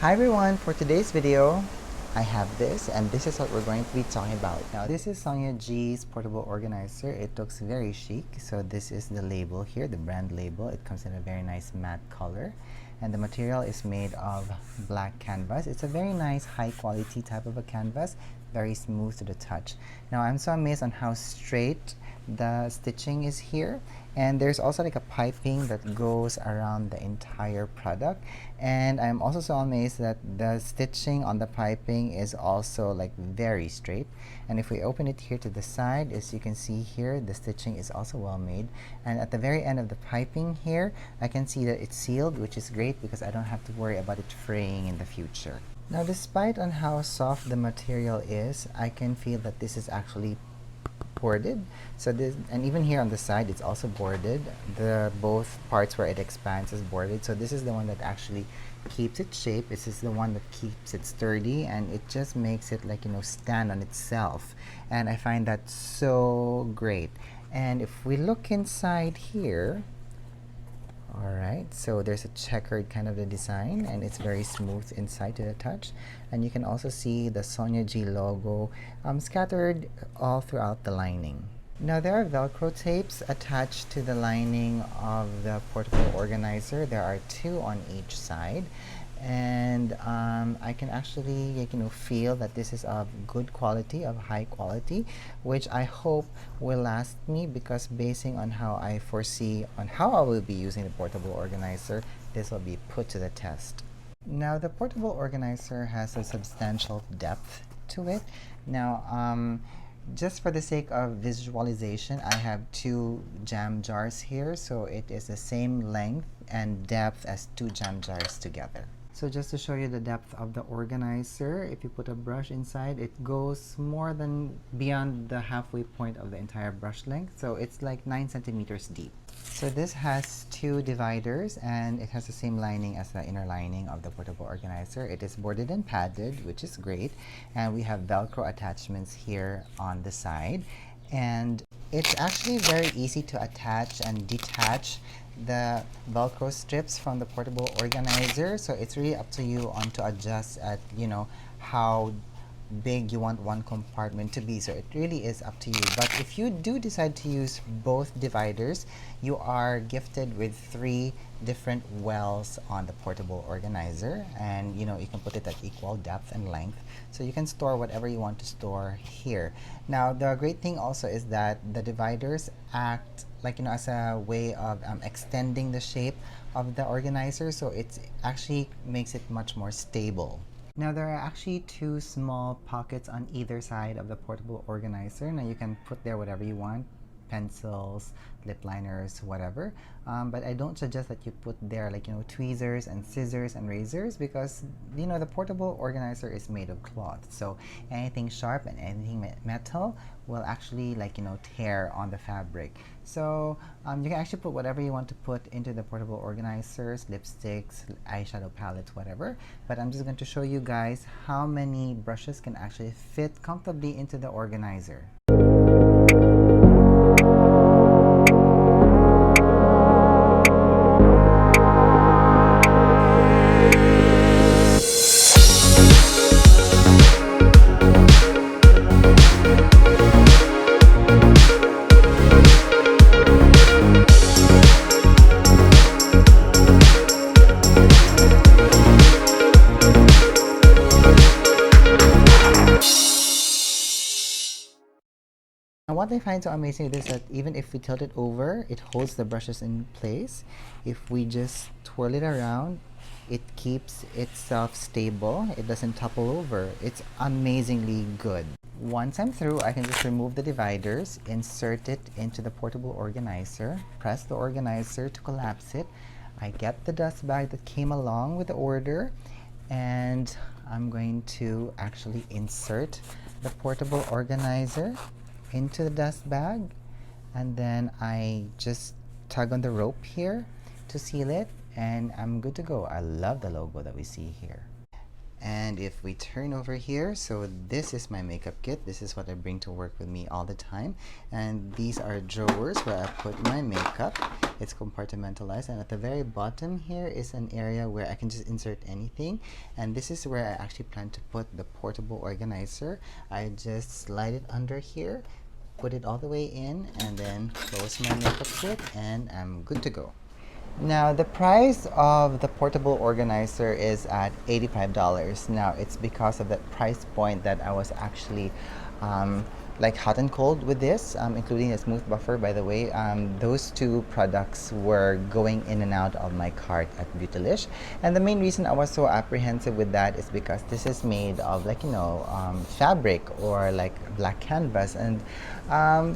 Hi everyone, for today's video, I have this and this is what we're going to be talking about. Now this is Sonia G's portable organizer. It looks very chic. So this is the label here, the brand label. It comes in a very nice matte color and the material is made of black canvas. It's a very nice high quality type of a canvas, very smooth to the touch. Now I'm so amazed on how straight the stitching is here, and there's also like a piping that goes around the entire product, and I'm also so amazed that the stitching on the piping is also like very straight. And if we open it here to the side, as you can see here, the stitching is also well made, and at the very end of the piping here I can see that it's sealed, which is great because I don't have to worry about it fraying in the future. Now despite on how soft the material is, I can feel that this is actually boarded. So this, and even here on the side it's also boarded. The both parts where it expands is boarded. So this is the one that actually keeps its shape. This is the one that keeps it sturdy, and it just makes it like, you know, stand on itself, and I find that so great. And if we look inside here, alright, so there's a checkered kind of a design and it's very smooth inside to the touch, and you can also see the Sonia G logo scattered all throughout the lining. Now there are Velcro tapes attached to the lining of the portable organizer. There are 2 on each side, and I can actually, like, you know, feel that this is of good quality, of high quality, which I hope will last me, because basing on how I foresee on how I will be using the portable organizer, this will be put to the test. Now the portable organizer has a substantial depth to it. Now just for the sake of visualization, I have 2 jam jars here, so it is the same length and depth as 2 jam jars together. So just to show you the depth of the organizer, if you put a brush inside, it goes more than beyond the halfway point of the entire brush length, so it's like 9 centimeters deep. So this has 2 dividers, and it has the same lining as the inner lining of the portable organizer. It is boarded and padded, which is great, and we have Velcro attachments here on the side, and it's actually very easy to attach and detach the Velcro strips from the portable organizer. So it's really up to you on to adjust at, you know, how big you want one compartment to be. So it really is up to you. But if you do decide to use both dividers, you are gifted with 3 different wells on the portable organizer, and you know, you can put it at equal depth and length, so you can store whatever you want to store here. Now the great thing also is that the dividers act like, you know, as a way of extending the shape of the organizer, so it actually makes it much more stable. Now there are actually 2 small pockets on either side of the portable organizer. Now you can put there whatever you want, pencils, lip liners, whatever, but I don't suggest that you put there, like, you know, tweezers and scissors and razors, because, you know, the portable organizer is made of cloth, so anything sharp and anything metal will actually, like, you know, tear on the fabric. So you can actually put whatever you want to put into the portable organizers, lipsticks, eyeshadow palettes, whatever, but I'm just going to show you guys how many brushes can actually fit comfortably into the organizer. And what I find so amazing is that even if we tilt it over, it holds the brushes in place. If we just twirl it around, it keeps itself stable. It doesn't topple over. It's amazingly good. Once I'm through, I can just remove the dividers, insert it into the portable organizer, press the organizer to collapse it. I get the dust bag that came along with the order, and I'm going to actually insert the portable organizer into the dust bag, and then I just tug on the rope here to seal it, and I'm good to go. I love the logo that we see here. And if we turn over here, so this is my makeup kit. This is what I bring to work with me all the time. And these are drawers where I put my makeup. It's compartmentalized, and at the very bottom here is an area where I can just insert anything. And this is where I actually plan to put the portable organizer. I just slide it under here, put it all the way in, and then close my makeup kit, and I'm good to go. Now, the price of the portable organizer is at $85. Now, it's because of that price point that I was actually like hot and cold with this, including a smooth buffer, by the way. Those two products were going in and out of my cart at Beautylish. And the main reason I was so apprehensive with that is because this is made of fabric or like black canvas. And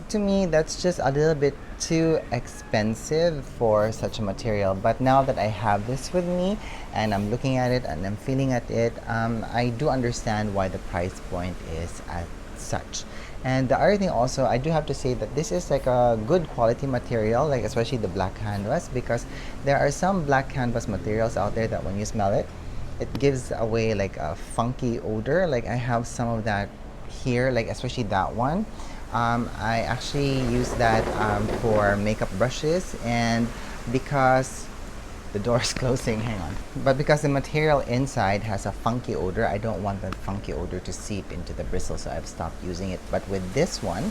to me, that's just a little bit too expensive for such a material. But now that I have this with me and I'm looking at it and I'm feeling at it, I do understand why the price point is at such. And the other thing also, I do have to say that this is like a good quality material, like especially the black canvas, because there are some black canvas materials out there that when you smell it, it gives away like a funky odor. Like I have some of that here, like especially that one. I actually use that for makeup brushes, and because the door is closing, hang on. But because the material inside has a funky odor, I don't want that funky odor to seep into the bristle, so I've stopped using it. But with this one,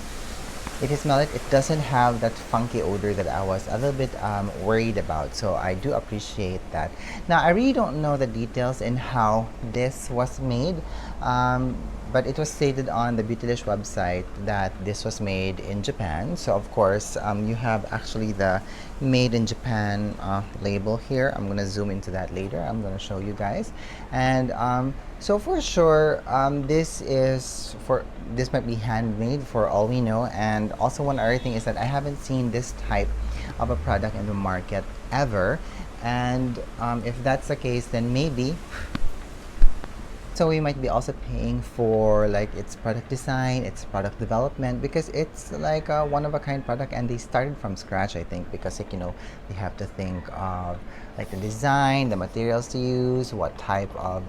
if you smell it, it doesn't have that funky odor that I was a little bit worried about. So I do appreciate that. Now, I really don't know the details in how this was made. But it was stated on the Beautylish website that this was made in Japan. So of course, you have actually the made in Japan label here. I'm gonna zoom into that later. I'm gonna show you guys. And so for sure, this might be handmade for all we know. And also one other thing is that I haven't seen this type of a product in the market ever. And if that's the case, then maybe so we might be also paying for like its product design, its product development, because it's like a one-of-a-kind product, and they started from scratch, I think, because like, they have to think of like the design, the materials to use, what type of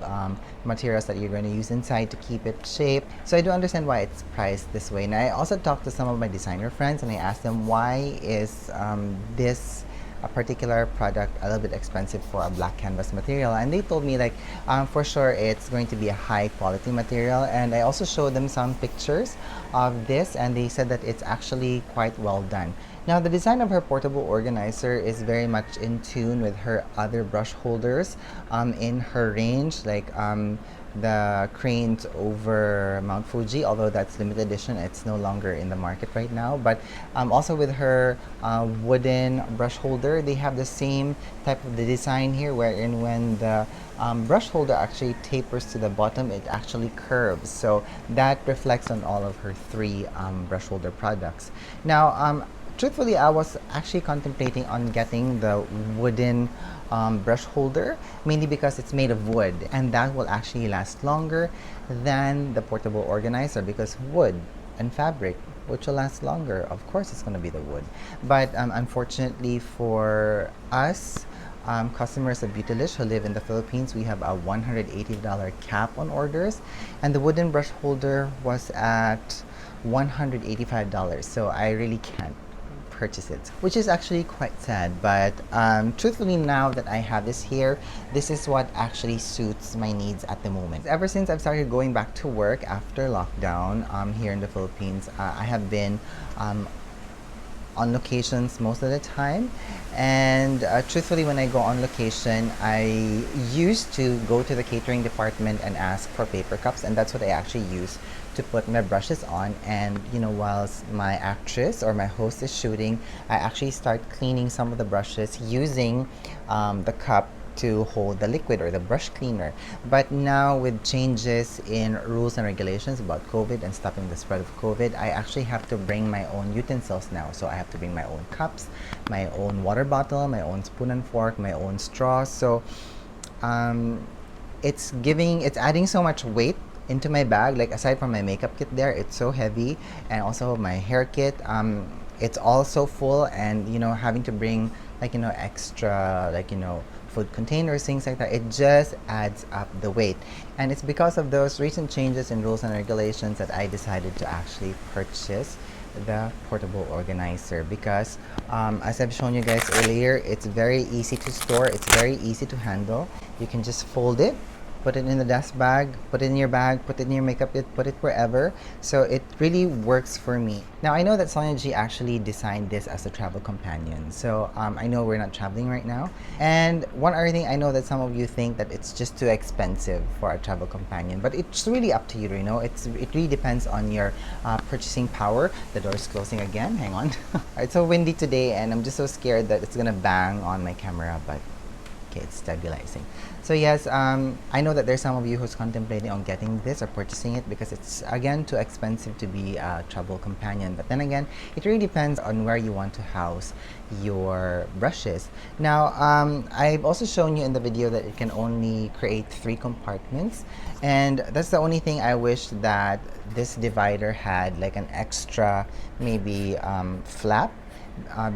materials that you're going to use inside to keep it shape. So I do understand why it's priced this way. And I also talked to some of my designer friends, and I asked them, why is this a particular product a little bit expensive for a black canvas material? And they told me like for sure it's going to be a high quality material. And I also showed them some pictures of this, and they said that it's actually quite well done. Now, the design of her portable organizer is very much in tune with her other brush holders in her range, like the cranes over Mount Fuji, although that's limited edition. It's no longer in the market right now. But also with her wooden brush holder, they have the same type of the design here, wherein when the brush holder actually tapers to the bottom, it actually curves. So that reflects on all of her three brush holder products. Now, truthfully, I was actually contemplating on getting the wooden brush holder, mainly because it's made of wood, and that will actually last longer than the portable organizer, because wood and fabric, which will last longer, of course it's going to be the wood. But unfortunately for us, customers of Beautylish who live in the Philippines, we have a $180 cap on orders, and the wooden brush holder was at $185, so I really can't purchase it, which is actually quite sad. But truthfully, now that I have this here, this is what actually suits my needs at the moment. Ever since I've started going back to work after lockdown here in the Philippines, I have been on locations most of the time. And truthfully, when I go on location, I used to go to the catering department and ask for paper cups, and that's what I actually use to put my brushes on. And whilst my actress or my host is shooting, I actually start cleaning some of the brushes using the cup to hold the liquid or the brush cleaner. But now, with changes in rules and regulations about COVID and stopping the spread of COVID, I actually have to bring my own utensils now. So I have to bring my own cups, my own water bottle, my own spoon and fork, my own straw. So it's adding so much weight into my bag. Like, aside from my makeup kit there, it's so heavy, and also my hair kit, it's also full. And having to bring extra food containers, things like that. It just adds up the weight. And it's because of those recent changes in rules and regulations that I decided to actually purchase the portable organizer, because as I've shown you guys earlier, it's very easy to store, it's very easy to handle. You can just fold it, put it in the dust bag, put it in your bag, put it in your makeup kit, put it wherever. So it really works for me. Now I know that Sonia G actually designed this as a travel companion. So I know we're not traveling right now. And one other thing, I know that some of you think that it's just too expensive for a travel companion, but it's really up to you, you know. It really depends on your purchasing power. The door is closing again, hang on. It's so windy today and I'm just so scared that it's gonna bang on my camera, but okay, it's stabilizing. So yes, I know that there's some of you who's contemplating on getting this or purchasing it because it's again too expensive to be a travel companion. But then again, it really depends on where you want to house your brushes. Now, I've also shown you in the video that it can only create 3 compartments, and that's the only thing I wish that this divider had, like an extra maybe flap.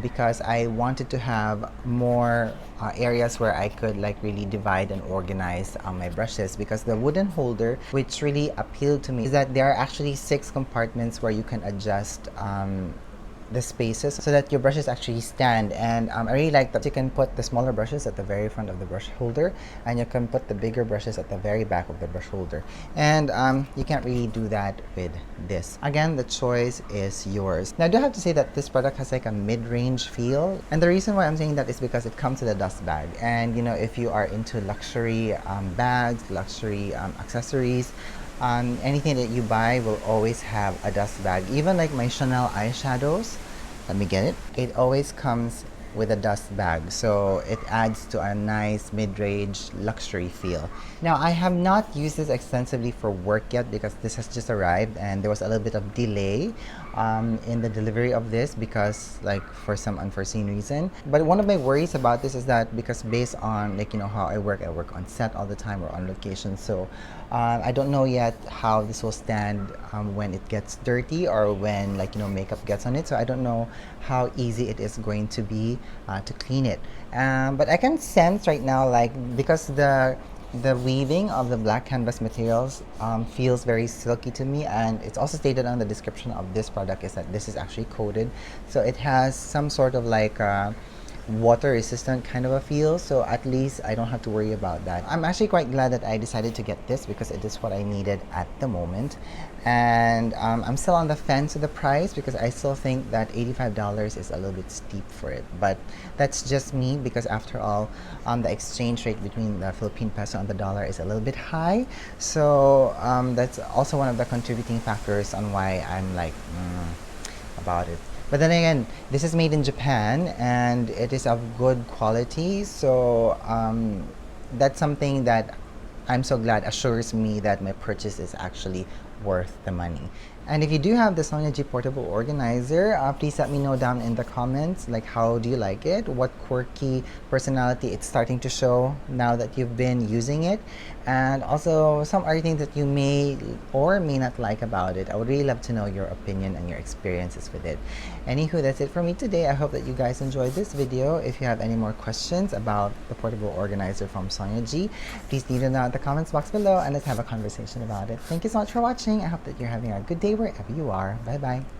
Because I wanted to have more areas where I could like really divide and organize my brushes, because the wooden holder, which really appealed to me, is that there are actually 6 compartments where you can adjust the spaces so that your brushes actually stand. And I really like that you can put the smaller brushes at the very front of the brush holder, and you can put the bigger brushes at the very back of the brush holder. And you can't really do that with this. Again, the choice is yours. Now I do have to say that this product has like a mid-range feel, and the reason why I'm saying that is because it comes with a dust bag. And you know, if you are into luxury bags, luxury accessories, anything that you buy will always have a dust bag. Even like my Chanel eyeshadows, let me get it. It always comes with a dust bag, so it adds to a nice mid-range luxury feel. Now I have not used this extensively for work yet because this has just arrived and there was a little bit of delay in the delivery of this because like for some unforeseen reason. But one of my worries about this is that because based on like, you know, how I work on set all the time or on location, so I don't know yet how this will stand when it gets dirty or when, like, you know, makeup gets on it. So I don't know how easy it is going to be to clean it. But I can sense right now, like, because the weaving of the black canvas materials feels very silky to me, and it's also stated on the description of this product is that this is actually coated, so it has some sort of like water resistant kind of a feel, so at least I don't have to worry about that. I'm actually quite glad that I decided to get this because it is what I needed at the moment. And I'm still on the fence with the price because I still think that $85 is a little bit steep for it, but that's just me because after all the exchange rate between the Philippine peso and the dollar is a little bit high, so that's also one of the contributing factors on why I'm like about it. But then again, this is made in Japan and it is of good quality, so that's something that I'm so glad assures me that my purchase is actually worth the money. And if you do have the Sonia G portable organizer, please let me know down in the comments, like, how do you like it? What quirky personality it's starting to show now that you've been using it? And also some other things that you may or may not like about it. I would really love to know your opinion and your experiences with it. Anywho, that's it for me today. I hope that you guys enjoyed this video. If you have any more questions about the portable organizer from Sonia G, please leave them down in the comments box below and let's have a conversation about it. Thank you so much for watching. I hope that you're having a good day wherever you are. Bye bye.